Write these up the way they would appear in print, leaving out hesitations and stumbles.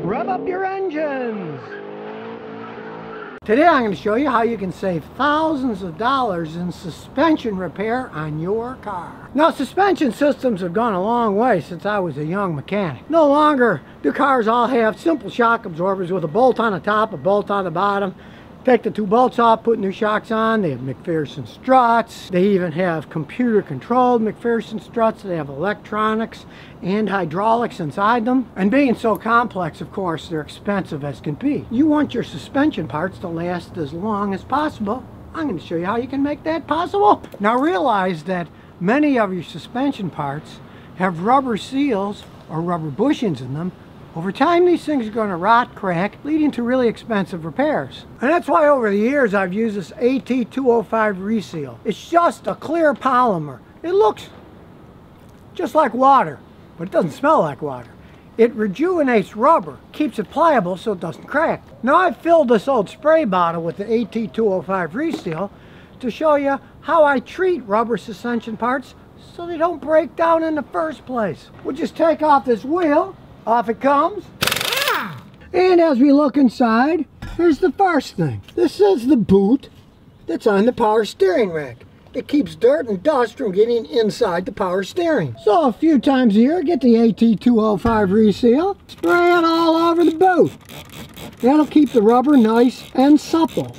Rev up your engines! Today I'm going to show you how you can save thousands of dollars in suspension repair on your car. Now, suspension systems have gone a long way since I was a young mechanic. No longer do cars all have simple shock absorbers with a bolt on the top, a bolt on the bottom. Take the two bolts off, put new shocks on. They have McPherson struts. They even have computer-controlled McPherson struts. They have electronics and hydraulics inside them. And being so complex, of course, they're expensive as can be. You want your suspension parts to last as long as possible. I'm going to show you how you can make that possible. Now realize that many of your suspension parts have rubber seals or rubber bushings in them. Over time, these things are going to rot, crack, leading to really expensive repairs. And that's why over the years I've used this AT205 reseal. It's just a clear polymer. It looks just like water, but it doesn't smell like water. It rejuvenates rubber, keeps it pliable so it doesn't crack. Now I've filled this old spray bottle with the AT205 reseal to show you how I treat rubber suspension parts so they don't break down in the first place. We'll just take off this wheel. Off it comes. And as we look inside, here's the first thing. This is the boot that's on the power steering rack. It keeps dirt and dust from getting inside the power steering. So a few times a year, get the AT205 reseal, spray it all over the boot. That'll keep the rubber nice and supple.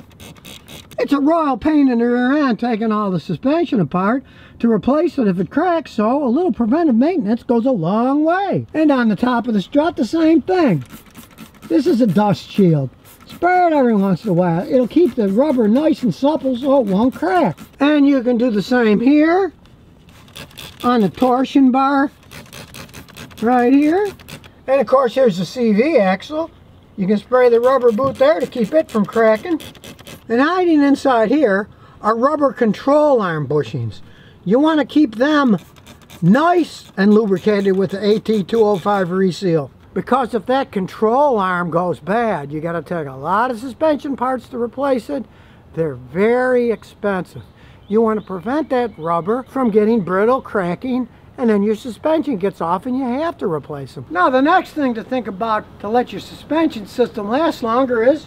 It's a royal pain in the rear end taking all the suspension apart to replace it if it cracks, so a little preventive maintenance goes a long way. And on the top of the strut, the same thing. This is a dust shield. Spray it every once in a while. It'll keep the rubber nice and supple so it won't crack. And you can do the same here on the torsion bar right here. And of course, here's the CV axle. You can spray the rubber boot there to keep it from cracking. And hiding inside here are rubber control arm bushings. You want to keep them nice and lubricated with the AT205 reseal. Because if that control arm goes bad, you got to take a lot of suspension parts to replace it. They're very expensive. You want to prevent that rubber from getting brittle, cracking, and then your suspension gets off and you have to replace them. Now the next thing to think about to let your suspension system last longer is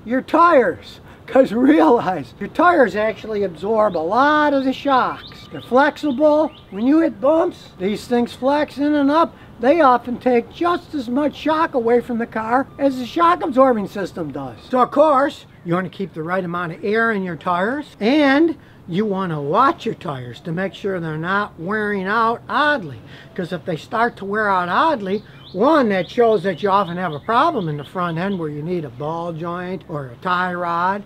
your tires. Because realize, your tires actually absorb a lot of the shocks. They're flexible. When you hit bumps, these things flex in and up. They often take just as much shock away from the car as the shock absorbing system does. So of course, you want to keep the right amount of air in your tires, and you want to watch your tires to make sure they're not wearing out oddly. Because if they start to wear out oddly, one, that shows that you often have a problem in the front end where you need a ball joint or a tie rod.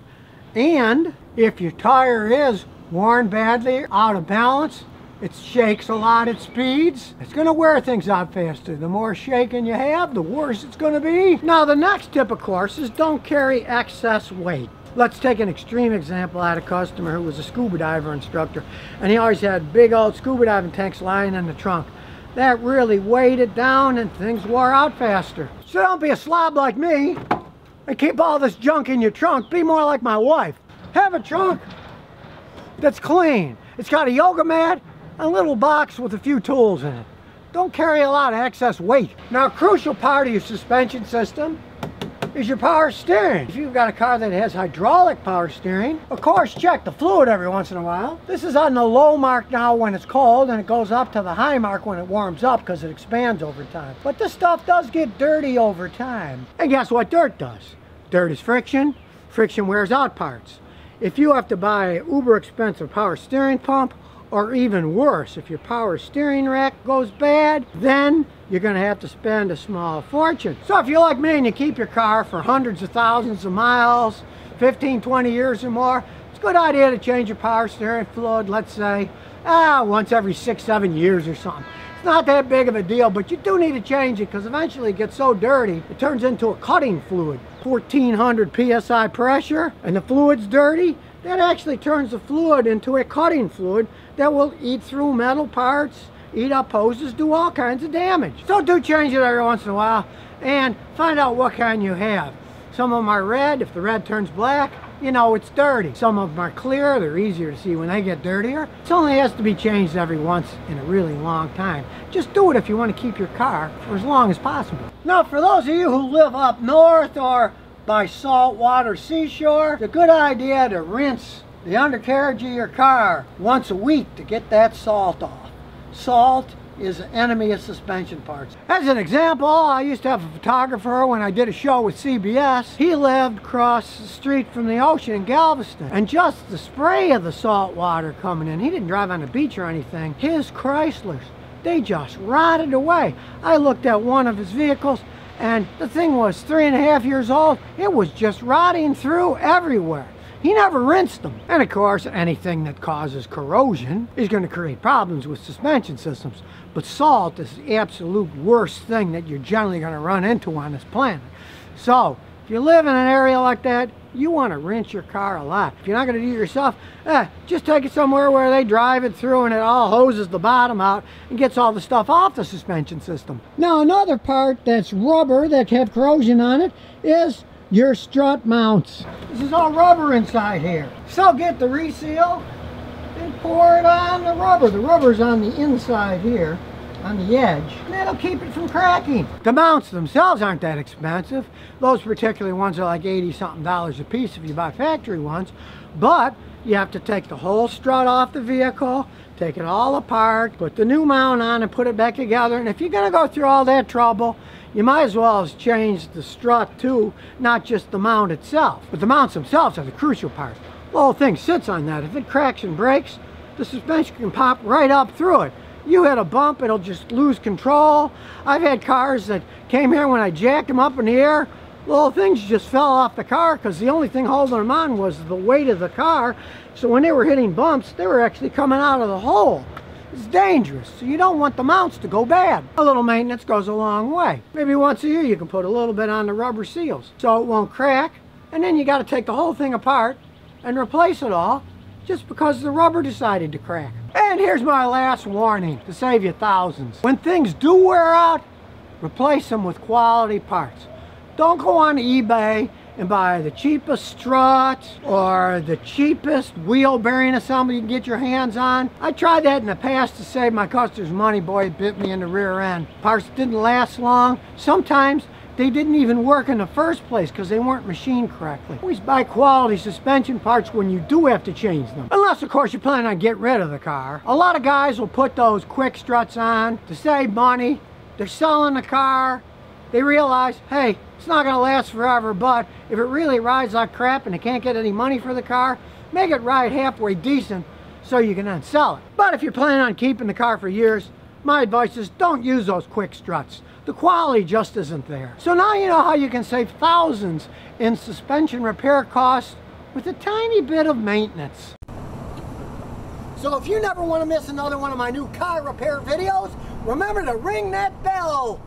And if your tire is worn badly, out of balance, it shakes a lot at speeds, it's going to wear things out faster. The more shaking you have, the worse it's going to be. Now the next tip, of course, is don't carry excess weight. Let's take an extreme example. I had a customer who was a scuba diver instructor, and he always had big old scuba diving tanks lying in the trunk. That really weighed it down and things wore out faster. So don't be a slob like me and keep all this junk in your trunk. Be more like my wife. Have a trunk that's clean. It's got a yoga mat and a little box with a few tools in it. Don't carry a lot of excess weight. Now a crucial part of your suspension system is your power steering. If you've got a car that has hydraulic power steering, of course check the fluid every once in a while. This is on the low mark now when it's cold, and it goes up to the high mark when it warms up because it expands over time. But this stuff does get dirty over time. And guess what dirt does? Dirt is friction. Friction wears out parts. If you have to buy an uber expensive power steering pump, or even worse, if your power steering rack goes bad, then you're going to have to spend a small fortune. So if you're like me and you keep your car for hundreds of thousands of miles, 15, 20 years or more, it's a good idea to change your power steering fluid, let's say, once every 6, 7 years or something. It's not that big of a deal, but you do need to change it because eventually it gets so dirty, it turns into a cutting fluid. 1400 PSI pressure, and the fluid's dirty. That actually turns the fluid into a cutting fluid that will eat through metal parts, eat up hoses, do all kinds of damage. So do change it every once in a while and find out what kind you have. Some of them are red. If the red turns black, you know it's dirty. Some of them are clear, they're easier to see when they get dirtier. It only has to be changed every once in a really long time. Just do it if you want to keep your car for as long as possible. Now for those of you who live up north or by saltwater seashore, it's a good idea to rinse the undercarriage of your car once a week to get that salt off. Salt is an enemy of suspension parts. As an example, I used to have a photographer when I did a show with CBS. He lived across the street from the ocean in Galveston, and just the spray of the salt water coming in, he didn't drive on the beach or anything, his Chryslers, they just rotted away. I looked at one of his vehicles and the thing was 3.5 years old. It was just rotting through everywhere. He never rinsed them. And of course, anything that causes corrosion is going to create problems with suspension systems. But salt is the absolute worst thing that you're generally going to run into on this planet. So, if you live in an area like that, you want to rinse your car a lot. If you're not going to do it yourself, just take it somewhere where they drive it through and it all hoses the bottom out and gets all the stuff off the suspension system. Now, another part that's rubber that have corrosion on it is your strut mounts. This is all rubber inside here. So get the reseal and pour it on the rubber. The rubber's on the inside here, on the edge, and that'll keep it from cracking. The mounts themselves aren't that expensive. Those particular ones are like $80-something a piece if you buy factory ones, but you have to take the whole strut off the vehicle, take it all apart, put the new mount on and put it back together. And if you're going to go through all that trouble, you might as well have changed the strut too, not just the mount itself. But the mounts themselves are the crucial part. The whole thing sits on that. If it cracks and breaks, the suspension can pop right up through it. You hit a bump, it'll just lose control. I've had cars that came here when I jacked them up in the air, little things just fell off the car because the only thing holding them on was the weight of the car. So when they were hitting bumps, they were actually coming out of the hole. It's dangerous, so you don't want the mounts to go bad. A little maintenance goes a long way. Maybe once a year you can put a little bit on the rubber seals so it won't crack, and then you got to take the whole thing apart and replace it all just because the rubber decided to crack. And here's my last warning to save you thousands. When things do wear out, replace them with quality parts. Don't go on eBay and buy the cheapest strut or the cheapest wheel bearing assembly you can get your hands on. I tried that in the past to save my customers money. Boy, it bit me in the rear end. Parts didn't last long. Sometimes they didn't even work in the first place because they weren't machined correctly. Always buy quality suspension parts when you do have to change them. Unless, of course, you plan on getting rid of the car. A lot of guys will put those quick struts on to save money. They're selling the car. They realize, hey, it's not going to last forever, but if it really rides like crap and they can't get any money for the car, make it ride halfway decent so you can then sell it. But if you're planning on keeping the car for years, my advice is don't use those quick struts. The quality just isn't there. So now you know how you can save thousands in suspension repair costs with a tiny bit of maintenance. So if you never want to miss another one of my new car repair videos, remember to ring that bell.